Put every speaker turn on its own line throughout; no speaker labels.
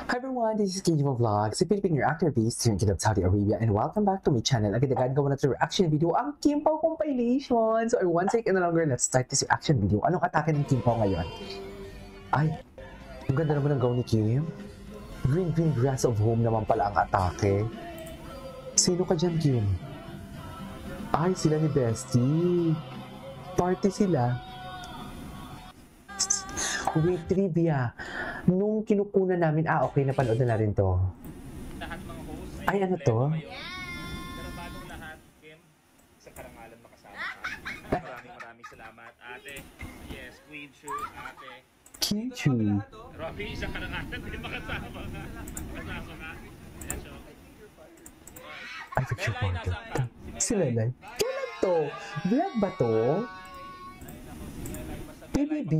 Hi everyone, this is KJ Vlogs, a Philippine reactor based here in Kingdom, Saudi Arabia, and welcome back to my channel. Agad-agad gawa na ito reaction video, ang Kim Pao compilation. So, one second na longer, let's start this reaction video. Anong atake ng Kim Pao ngayon? Ay, ang ganda naman ng gown ni Kim. Green grass of home naman pala ang atake. Sino ka dyan, Kim? Ay, sila ni Bestie. Party sila. Wait, trivia. Nung kinukunan namin, okay, napanood na rin to.
Lahat mga hosts.
Ay, ano to?
Pero bagong lahat, Kim, isang karangalan makasama ka. Maraming salamat, ate. Yes, Queen Chu, ate.
Kichu.
Robbie, isang karangalan din makasama ka. Kasama ka. Yes, so.
Ay, picture po ito. Si Lelay. Kailan to? Vlog ba to? PBB?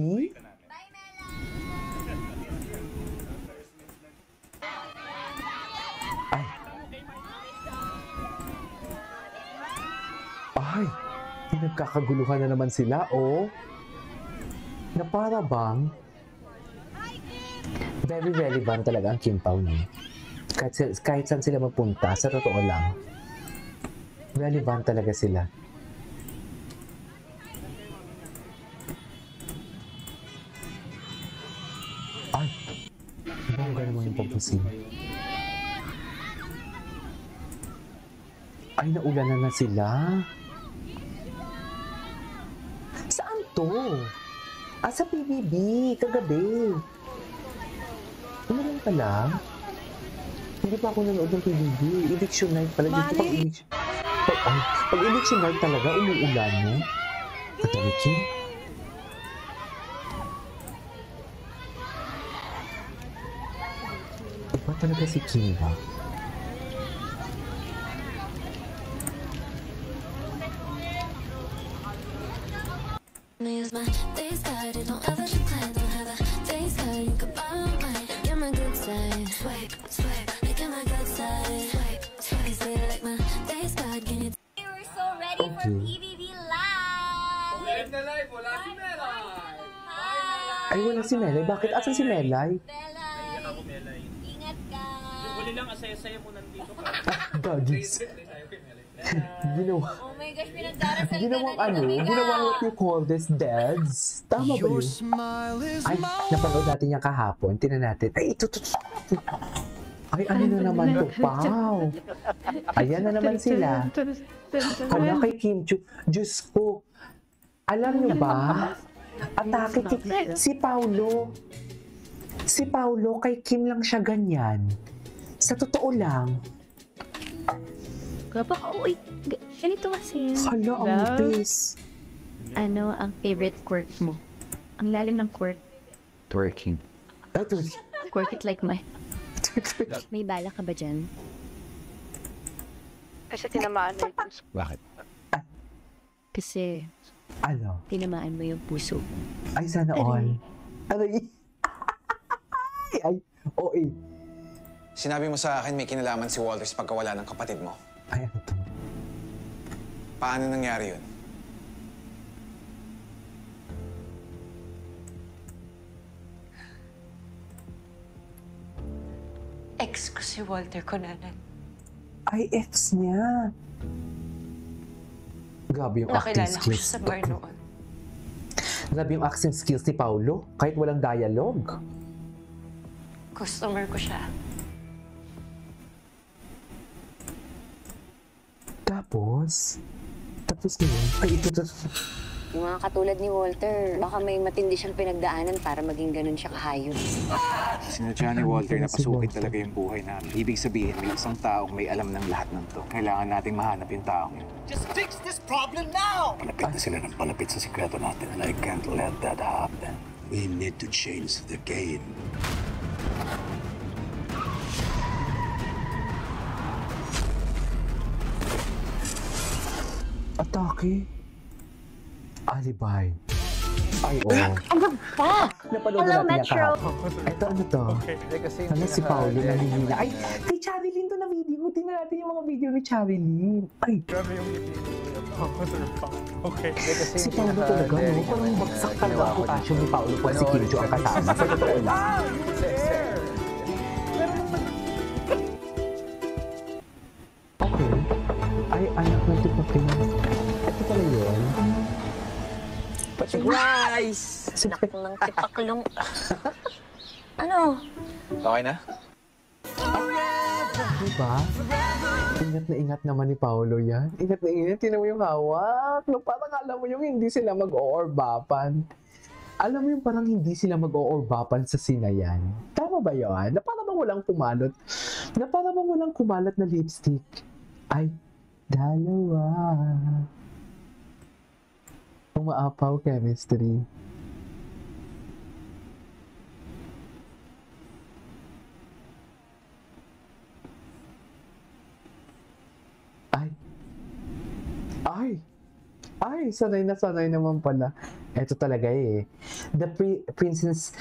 Ay, nagkakaguluhan na naman sila, oh. Na para bang very relevant talaga ang Kim Pao niya. Kahit saan sila mapunta, sa totoo lang, relevant talaga sila. Ay, bongga naman yung pagpusin. Ay, naulanan na sila. Saan to? Sa PBB, kagabi. Ano lang pala? Hindi pa ako nanood ng PBB. Election night pala. Dito pag election night talaga, umuulan mo. Katalikin. Iba talaga si Kim ba? Ay, wala si Melay. Bakit? Asan si Melay?
Iyak ako, Melay.
Ingat ka.
Huli lang, asaya-saya mo nandito ka.
Dodges. Ginawa.
Oh my gosh, pinagdarasal ka na.
Ginawang what you call this, dads. Tama ba yun? Ay, napanood natin yung kahapon. Tinan natin. Ay, ito. Ay, ano na naman to, Pao? Ayan na naman sila. Kaya kay Kim Chu. Diyos ko. Alam nyo ba? Atake si Paulo. Si Paulo, kay Kim lang siya ganyan. Sa totoo lang.
Kapag, uy, ganito kasi.
Hala, ang nipis.
Ano ang favorite quirk mo? Ang lalim ng quirk.
Twerking.
Quirk it like mine. May bala ka ba dyan?
Kasi tinamaan mo yung puso.
Bakit?
Kasi
Ano?
tinamaan mo yung puso.
Ay, sana all. Aray. Ay, OA.
Sinabi mo sa akin may kinalaman si Walter sa pagkawala ng kapatid mo.
Ay, ano to?
Paano nangyari yun?
Ex ko si Walter Conanan.
Ay, ex niya. Grabe yung acting
Nakilala ko siya
skills.
sa bar noon.
Grabe yung acting skills ni Paulo. Kahit walang dialogue.
Customer ko siya.
Tapos ngayon, ay, ito.
Yung mga katulad ni Walter, baka may matindi siyang pinagdaanan para maging ganun siya kahayos.
Sinadya ni Walter na pasukin talaga yung buhay namin. Ibig sabihin, may isang taong may alam ng lahat ng to. Kailangan nating mahanap yung taong yun.
Just fix this problem now!
Palapit na sila ng palapit sa sikreto natin and I can't let that happen. We need to change the game.
Atake. Alibay. Ay, oo.
Ano ba?
Napanood na natin yung kahapon. Ito, ano to? Ano si Paulo nanihila? Ay, kay Chavilyn to na video. Tingnan natin yung mga video ni Chavilyn. Ay,
Grabe yung ngiti mo. Okay.
si Paulo talaga, no? Parang bagsak talaga ang potassium ni Paulo pag si Kim Chu ang kasama. Sa totoo lang.
Pero
Nice! Nak ng tipaklong. Ano?
Okay na?
Diba? Ingat na ingat naman ni Paolo yan. Ingat na ingat. Tinan mo yung hawak. No, parang alam mo yung hindi sila mag-oorbapan. Alam mo yung parang hindi sila mag-oorbapan sa sinayan. Tama ba yun? Na parang bang walang kumalot. Na parang bang walang kumalat na lipstick. Ay, dalawa. Umaapaw chemistry. Ay, sanay na sanay naman pala. Ito talaga eh. The princess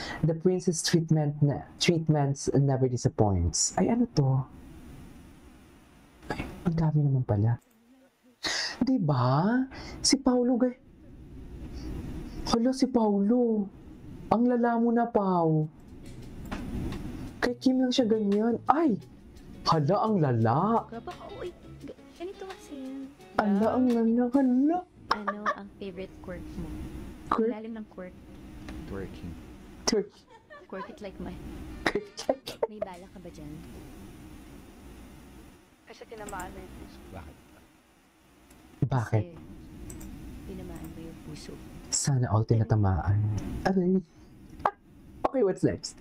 treatments never disappoints. Ay, ano to? Ay, ang dami naman pala. Diba? Si Paolo Hala, si Paolo. Ang lala mo na, Pao. Kay Kim lang siya ganyan. Ay! Hala, ang lala.
Baka, uy, ganito kasi.
Hala, ang lala. Hala.
Ano ang favorite quirk mo?
Quirk?
Ilalim ng quirk.
Twerking.
Turkey.
Quirk it like my... May bala ka ba dyan?
Kasi tinamaan na yung puso.
Bakit?
Bakit?
Kasi tinamaan mo yung puso.
Sana all tinatamaan. Aray. Okay, what's next?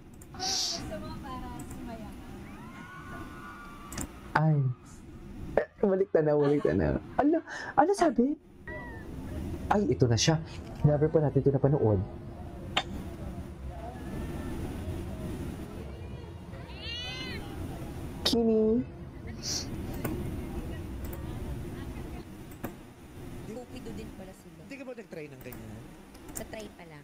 Ay. Balik na. Ano sabi? Ay, ito na siya. Never pa natin ito napanood. Kimi.
Cupido din pala sila.
Hindi ka ba nag-try ng ganyan?
Sa-try pa lang.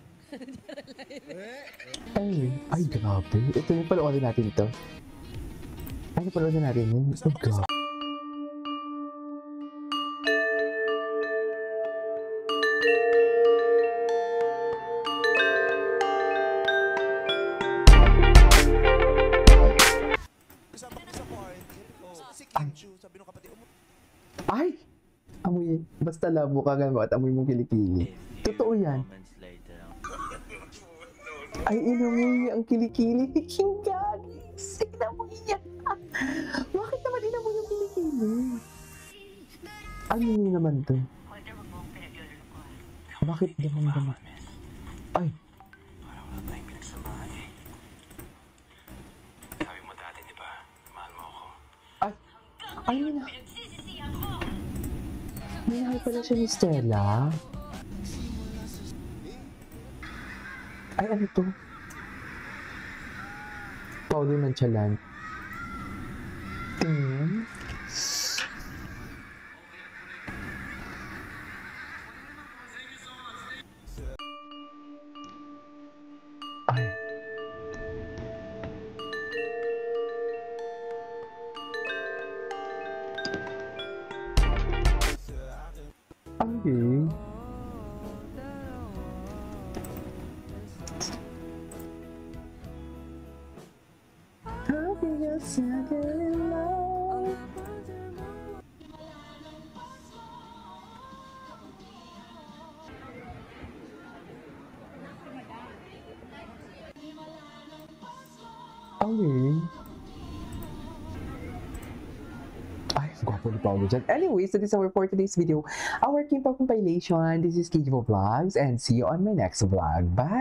Ay, grabe. Ito yung panoorin natin ito. Ay, panoorin natin yun. Oh, God.
Sabi ng kapatid mo.
Ay! Amoy, basta labo ka at amoy mong kilikili. Totoo yan. Ay, inamoy ang kilikili ni King Gagis. Inamoy yan. Bakit naman inamoy yung kilikili? Ano yun naman to? Bakit damang-dama? Ay!
Sabi mo dati, di ba? Mahal mo ako.
Ay, minahal pala siya ni Stella. Ay, ano to? Paulo Nonchalant. Tingin. Ay. Okay. Okay. Ay, gwapo ni Paolo dyan. Anyways, that is our for today's video. Our K-pop compilation. This is Kijivo Vlogs and see you on my next vlog. Bye!